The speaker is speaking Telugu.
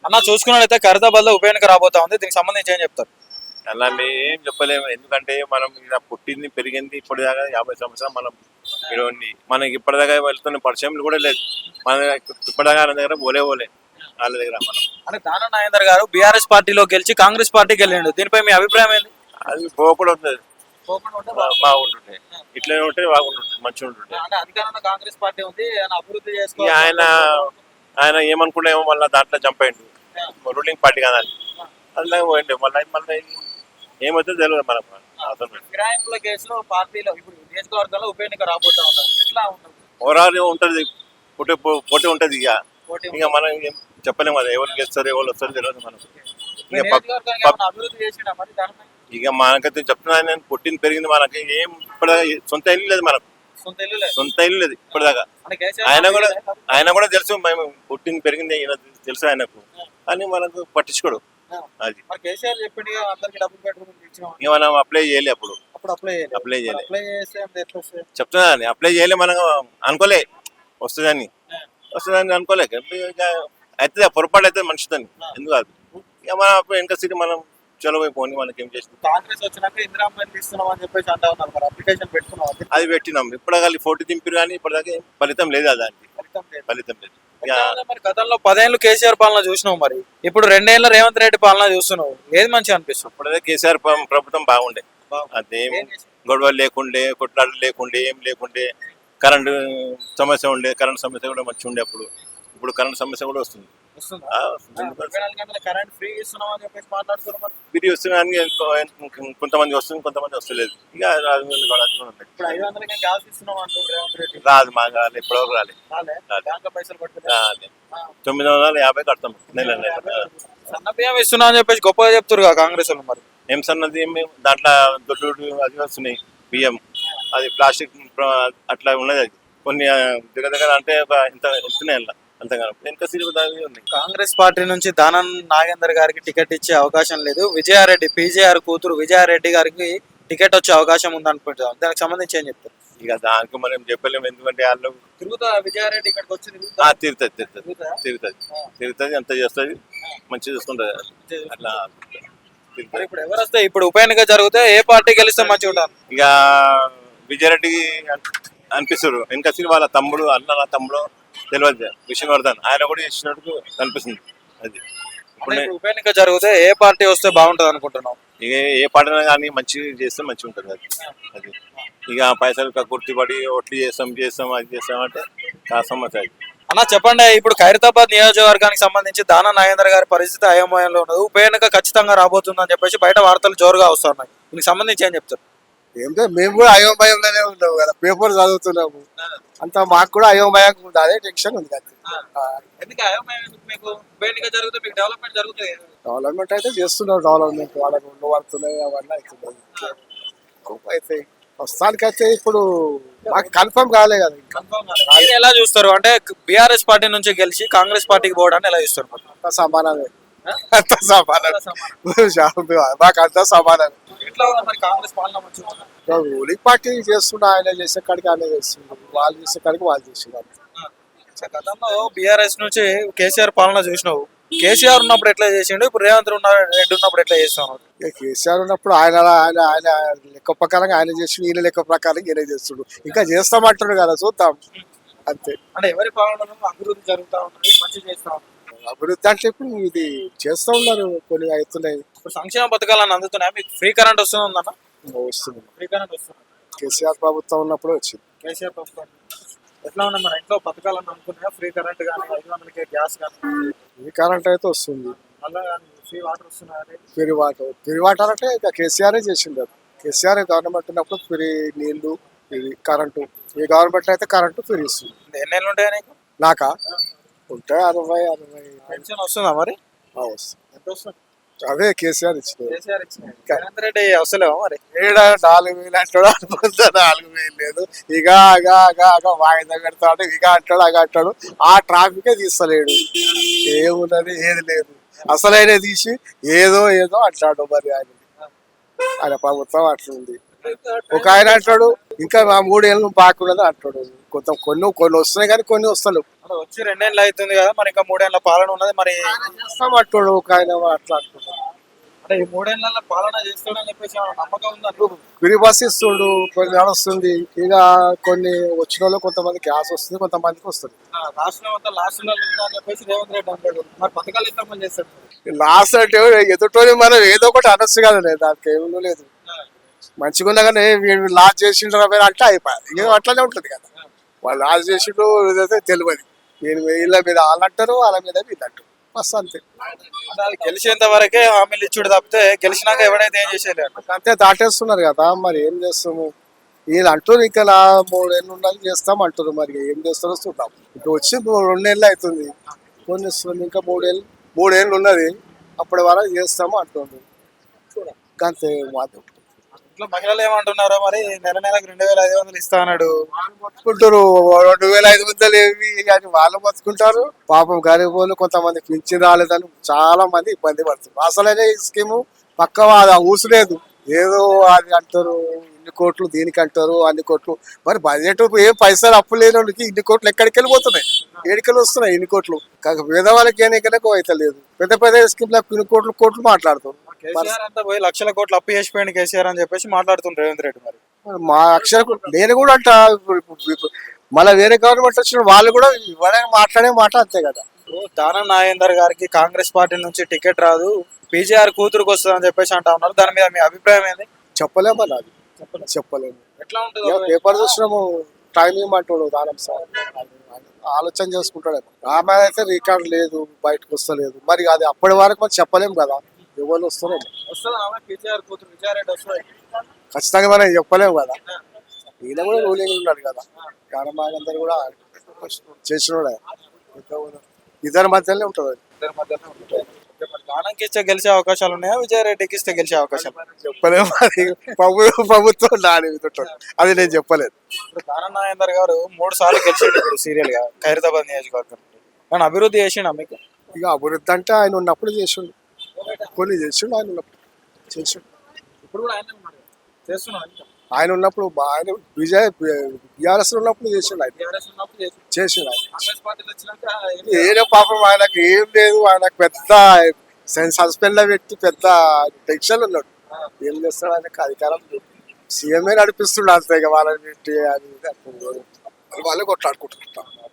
అన్న చూసుకున్నట్లయితే ఖైరతాబాద్ లో ఉప ఎన్నిక రాబోతా ఉంది. దీనికి సంబంధించి ఏం చెప్తారు? అలా ఏం చెప్పలేము. ఎందుకంటే మనం ఇలా పుట్టింది పెరిగింది ఇప్పటిదాకా 50 సంవత్సరాలు మనం ఇక్కడ ఉంది. మనకి ఇప్పటిదాకా వెళ్తున్న పరిచయం కూడా లేదు. మన ఇప్పటిదాకా వాళ్ళ దగ్గర పోలే వాళ్ళ దగ్గర మనం అంటే దానం నాగేందర్ గారు బీఆర్ఎస్ పార్టీలో గెలిచి కాంగ్రెస్ పార్టీకి వెళ్ళిండు. దీనిపై మీ అభిప్రాయం ఏంది? అది పోకుండా ఉంటుంది, బాగుంటుండే. ఇట్లనే ఉంటే బాగుంటుండే, మంచిగా ఉంటుండే. అంటే అధికారంలో కాంగ్రెస్ పార్టీ ఉంది, అభివృద్ధి ఇక ఆయన ఏమనుకున్నామో మళ్ళీ దాంట్లో జంప్ అయ్యిండు. రూలింగ్ పార్టీ కదా అందులో పోయిండు. మళ్ళీ ఏమవుతుందో తెలియదు మనకు. ఫిరాయింపుల కేసులో పార్టీలో ఇప్పుడు నియోజకవర్గంలో ఉప ఎన్నిక రాబోతా ఉన్నారు. ఎట్లా ఉంటుంది? ఓవరాల్ ఉంటుంది, పోటీ ఉంటుంది. ఇక మనం ఏం చెప్పలేము కదా, ఎవరు గెలుస్తారు ఎవరు వస్తారు తెలియదు మనకు. అభివృద్ధి చేసినా మరి దానిపై ఇక మనకైతే చెప్తున్నాను, నేను పుట్టింది పెరిగింది మనకి ఏం ఇప్పటిదాకా సొంత ఇల్లు లేదు మనకు. సొంత ఇల్లు లేదు ఇప్పటిదాకా. ఆయన కూడా తెలుసు మేము పుట్టింది పెరిగింది తెలుసు ఆయనకు, కానీ మనకు పట్టించుకోడు. అది ఇక మనం అప్లై చేయలే, అప్పుడు అప్లై చేయలే. చెప్తున్నా అప్లై చేయలే, మనం అనుకోలే వస్తుందని అనుకోలే. అయితే పొరపాటు అయితే మనిషితోని ఎందుకు కాదు. ఇక మనం వెనక సీట్ మనం చొలవైపోయి మనకి ఏం చేస్తుంది. కాంగ్రెస్ వచ్చినాక ఇందిరామ్మ ఇస్తున్నాం అని చెప్పేసి అంటా ఉన్నారు. మరి అప్లికేషన్ పెట్టుకున్నాం, అది పెట్టినాం. ఇప్పటిదాకా ఫోటో దింపిరు కానీ ఇప్పటిదాకా ఫలితం లేదు. దానికి ఫలితం లేదు. మరి గతంలో 10 ఏళ్ళు కేసీఆర్ పాలన చూసినావు, మరి ఇప్పుడు 2 ఏళ్ళ రేవంత్ రెడ్డి పాలన చూస్తున్నావు. ఏది మంచిగా అనిపిస్తుంది? ఇప్పుడైతే కేసీఆర్ ప్రభుత్వం బాగుండే. అదేం గొడవలు లేకుండే, కొట్లాటలు లేకుండే, ఏం లేకుండే. కరెంటు సమస్య ఉండే, కరెంట్ సమస్య కూడా మంచిగా ఉండే. ఇప్పుడు కరెంట్ సమస్య కూడా వస్తుంది. ఫ్రీ వస్తుంది కానీ కొంతమంది వస్తుంది, కొంతమంది వస్తలేదు. ఇక రాదు మా కాదు, ఇప్పటివరకు రాలేదు. 950 కడతాం నెల. సన్న బియ్యం ఇస్తున్నా అని చెప్పేసి గొప్పగా చెప్తారు కాంగ్రెస్ వాళ్ళు. మరి ఏం సన్నది దాంట్లో దొడ్డు అది వస్తున్నాయి బియ్యం, అది ప్లాస్టిక్ అట్లా ఉన్నది. అది కొన్ని దగ్గర అంటే ఇంత వస్తున్నాయి అంతగా. వెనక సీట్ ఉంది. కాంగ్రెస్ పార్టీ నుంచి దానం నాగేందర్ గారికి టికెట్ ఇచ్చే అవకాశం లేదు. విజయారెడ్డి పీజేఆర్ కూతురు విజయారెడ్డి గారికి టికెట్ వచ్చే అవకాశం ఉంది అనుకుంటాం. దానికి సంబంధించి ఏం చెప్తారు? ఇక దానికి మనం చెప్పలేము, ఎందుకంటే వాళ్ళు తిరుగుతా విజయారెడ్డి ఇక్కడికి వచ్చి తిరుగుతుంది అంత చేస్తుంది, మంచిగా చూసుకుంటుంది అట్లా. ఇప్పుడు ఎవరు వస్తే ఇప్పుడు ఉప ఎన్నిక జరిగితే ఏ పార్టీ గెలిస్తే మంచిగా ఉంటారు? ఇక విజయారెడ్డి అనిపిస్తారు. వెనక సీట్ వాళ్ళ తమ్ముడు తమ్ముడు తెలియదు విష్ణువర్ధన్, ఆయన కూడా చేసినట్టు కనిపిస్తుంది. అది ఉప ఎన్నిక జరిగితే ఏ పార్టీ వస్తే బాగుంటది అనుకుంటున్నాం? ఇక ఏ పార్టీ కానీ మంచిగా చేస్తే మంచిగా ఉంటుంది. అది ఇక పైసలు గుర్తుపడి ఓట్లు చేస్తాం అది చేస్తాం అంటే సమస్య. అది అన్న చెప్పండి, ఇప్పుడు ఖైరతాబాద్ నియోజకవర్గానికి సంబంధించి దానం నాగేందర్ గారి పరిస్థితి అయోమయంలో ఉన్నది. ఉప ఎన్నిక ఖచ్చితంగా రాబోతుందని చెప్పేసి బయట వార్తలు జోరుగా వస్తున్నాయి. దీనికి సంబంధించి ఏం చెప్తారు? ఏంటో మేము కూడా అయోమయంలోనే ఉన్నాము కదా, పేపర్ చదువుతున్నాము అంతా. మాకు కూడా అయోమయంగా ఉంది, అదే టెన్షన్ ఉంది కదా. డెవలప్మెంట్ అయితే చేస్తున్నారు, డెవలప్మెంట్ వాళ్ళకి ఉండు పడుతున్నాయి, అవన్నీ అవుతున్నాయి. అయితే ప్రస్తుతానికైతే ఇప్పుడు మాకు కన్ఫర్మ్ కాలే కదా. ఎలా చూస్తారు అంటే బీఆర్ఎస్ పార్టీ నుంచి గెలిచి కాంగ్రెస్ పార్టీకి పోవడాన్ని ఎలా చూస్తారు? అంతా సమానమే, అంతా సమానమే, మాకు అంతా సమానమే. రూలింగ్ పార్టీ చేస్తుండే, ఆయన చేసే కాడికి ఆయన చేస్తుండ్రు, వాళ్ళు చేసే కాడికి వాళ్ళు చేస్తున్నారు. గతంలో బీఆర్ఎస్ నుంచి కేసీఆర్ పాలన చూసినావు. కేసీఆర్ ఉన్నప్పుడు ఎట్లా చేసిండు, ఇప్పుడు రేవంత్ రెడ్డి ఉన్నప్పుడు ఎట్లా చేస్తాను? కేసీఆర్ ఉన్నప్పుడు ఆయన ఆయన లెక్క ప్రకారంగా ఆయన చేసి, ఈయన లెక్క ప్రకారంగా ఈయన చేస్తుడు. ఇంకా చేస్తామంటాడు కదా, చూద్దాం అంతే. అంటే ఎవరి పాలనలో అభివృద్ధి జరుగుతా ఉంటుంది, మంచి చేస్తా ఉంటుంది. అభివృద్ధి అంటే ఇప్పుడు ఇది చేస్తూ ఉన్నారు, కొన్ని అవుతున్నాయి. ఇప్పుడు సంక్షేమ పథకాలను అందుతున్నాయి. మీకు ఫ్రీ కరెంట్ వస్తుందన్న? వస్తుంది, ఫ్రీ కరెంట్ వస్తుంది. కేసీఆర్ ప్రభుత్వం ఉన్నప్పుడు వచ్చింది. కేసీఆర్ ప్రభుత్వం ఎట్లా ఉన్నాయి మన ఇంట్లో పథకాలను అనుకున్నాయా? ఫ్రీ కరెంట్ కానీ 500కే గ్యాస్ కానీ ఫ్రీ కరెంట్ అయితే వస్తుంది, అలా ఫ్రీ వాటర్ వస్తున్నాయి. ఫ్రీ వాటర్ అంటే ఇక కేసీఆర్ చేసింది. కేసీఆర్ గవర్నమెంట్ ఉన్నప్పుడు ఫ్రీ నీళ్లు, ఫ్రీ కరెంటు. ఈ గవర్నమెంట్ అయితే కరెంటు ఫ్రీ ఇస్తుంది. ఎన్ని నెలలు ఉంటాయా నీకు? నాకా ఉంటాయి 60 పెన్షన్ వస్తుందా? మరి వస్తుంది. ఎంత వస్తుంది? అదే కేసీఆర్ ఇచ్చింది. రేవంత్ రెడ్డి అవసరమా? మరి 4,000 అంటాడు, అనుకుంటా 4,000 లేదు. ఇక వాయిదా పెడతాడు, ఇక అంటాడు, అగ అంటాడు. ఆ ట్రాఫికే తీస్తలేడు, ఏమున్నది ఏది లేదు. అసలైన తీసి ఏదో అంటాడు. మరి ఆయన ప్రభుత్వం అట్లుంది. ఒక ఆయన అంటాడు ఇంకా 3 ఏళ్ళు బాగున్నది అంటాడు. కొన్ని వస్తున్నాయి కానీ కొన్ని వస్తలేవు. అంటే వచ్చి 2 ఏళ్ళు అవుతుంది కదా, మరి ఇంకా 3 ఏళ్ళ పాలన ఉన్నది. మరి చేస్తామంటాడు ఒక ఆయన అట్లా అంటున్నాడు. అంటే ఈ 3 ఏళ్ళ పాలన చేస్తాడని చెప్పేసి ఏమైనా నమ్మకం ఉందా నీకు? ఫ్రీ బస్ ఇస్తుండు, కొన్ని నడుస్తుంది. ఇక కొన్ని వచ్చిన వాళ్ళు కొంతమంది గ్యాస్ వస్తుంది, కొంతమందికి వస్తుంది. రాష్ట్రం అంతా లాస్ట్ ఉందా అని చెప్పేసి రేవంత్ రెడ్డి అంటాడు. మరి పథకాలు ఇస్తామని చేస్తాడు. లాస్ట్ అంటే ఎదుటోని మనం ఏదో ఒకటి అనొచ్చు కదా, లేదు దానికి ఏమీ లేదు. మంచిగా ఉన్నా కానీ వీడు లాస్ట్ చేసిండ్రు అంటే అయిపోయింది. ఇక అట్లానే ఉంటుంది కదా, వాళ్ళు లాస్ట్ చేసిండ్రు ఇదైతే తెలియదు. వీళ్ళ మీద వాళ్ళు అంటారు, వాళ్ళ మీద వీళ్ళు అంటారు, బస్ అంతే. అది గెలిచేంత వరకే హామీలు ఇచ్చుడు తప్పితే గెలిచినాక ఎవడైతే ఏం చేసేయలేడు. అంతే దాటేస్తున్నారు కదా, మరి ఏం చేస్తాము. వీళ్ళు అంటారు ఇంకా 3 ఏళ్ళు ఉండాలి చేస్తాం అంటారు, మరి ఏం చేస్తారో చూద్దాం. ఇప్పుడు వచ్చి 2 ఏళ్ళు అవుతుంది, కొన్ని వస్తుంది, ఇంకా 3 ఏళ్ళు ఉన్నది, అప్పటి వరకు చేస్తాము అంటుంది. చూడాలి అంతే. ఇంట్లో మహిళలు ఏమంటున్నారో మరి, నెలకు 2500 ఇస్తా అన్నాడు. బతుకుంటారు 2500 ఏవి అని వాళ్ళు బతుకుంటారు. పాపం గరీబ్ వాళ్ళు కొంతమంది పింఛన్ రాలేదని చాలా మంది ఇబ్బంది పడుతున్నారు. అసలనే ఈ స్కీము పక్కవ ఊసలేదు, ఏదో అది అంటారు, ఇన్ని కోట్లు దీనికి అంటారు, అన్ని కోట్లు. మరి బడ్జెట్ ఏం పైసలు అప్పు లేని వాళ్ళకి ఇన్ని కోట్లు ఎక్కడికి వెళ్ళిపోతున్నాయి, ఏడికెళ్ళి వస్తున్నాయి ఇన్ని కోట్లు. పేదవాళ్ళకి ఏనికలకు అయితే లేదు. పెద్ద పెద్ద స్కీమ్లకు ఇన్ని కోట్లు మాట్లాడుతారు. కేసీఆర్ అంతా పోయి లక్షల కోట్లు అప్పు చేసిపోయింది కేసీఆర్ అని చెప్పేసి మాట్లాడుతుండ్రు రేవంత్ రెడ్డి. మరి మా అక్షర నేను కూడా అంట, మళ్ళీ వేరే గవర్నమెంట్ వచ్చిన వాళ్ళు కూడా ఇవ్వడానికి మాట్లాడే మాట అంతే కదా. దానం నాగేందర్ గారికి కాంగ్రెస్ పార్టీ నుంచి టికెట్ రాదు, పీజీఆర్ కూతురుకు వస్తుంది అని చెప్పేసి అంటా ఉన్నారు. దాని మీద మీ అభిప్రాయం ఏంది? చెప్పలేము అన్న, అది చెప్పలేము. ఎట్లా ఉంటుంది? పేపర్ చూసినాము, టైం ఇవ్వమంటాడు దానం సార్, ఆలోచన చేసుకుంటాడు. ఆమె అయితే రికార్డు లేదు, బయటకు వస్తలేదు. మరి అది అప్పటి వరకు మనం చెప్పలేము కదా, ఎవరు వస్తున్నాం. పీజీఆర్ కూతురు విజయారెడ్డి వస్తుంది ఖచ్చితంగా మనం చెప్పలేము కదా. ఈయన కూడా రూలింగ్ ఉన్నాడు కదా, దానం కూడా చేసినోడే. ఇద్దరి మధ్యలోనే ఉంటుంది. దానంకి ఇస్తే గెలిచే అవకాశాలు ఉన్నాయా, విజయారెడ్డికి ఇస్తే గెలిచే అవకాశాలు? చెప్పలేము, అది ప్రభుత్వం దాని మీద ఉంటుంది, అది నేను చెప్పలేదు. ఇప్పుడు దానం నాగేందర్ గారు 3 సార్లు గెలిచిండు ఇప్పుడు సీరియల్ గా ఖైరతాబాద్ నియోజకవర్గం. కానీ అభివృద్ధి చేసిండా మీకు? ఇక అభివృద్ధి అంటే ఆయన ఉన్నప్పుడు చేసిండు, కొన్ని చేసిండు, ఆయన ఉన్నప్పుడు చేసిండు. ఇప్పుడు కూడా ఆయన ఉన్నాడు చేస్తున్నాడు. ఆయన ఉన్నప్పుడు ఆయన బీఆర్ఎస్ ఉన్నప్పుడు చేసిండు, ఆయన చేసిండు. ఏదో పాపం ఆయనకు ఏం లేదు, ఆయనకు పెద్ద సస్పెండ్ లో పెట్టి పెద్ద టెన్షన్ ఉన్నాడు. ఏం చేస్తాడు, ఆయనకు అధికారం సీఎంఏ నడిపిస్తుండ అంతే. ఇక వాళ్ళని పెట్టి అది వాళ్ళు కొట్లాడుకుంటున్నారు.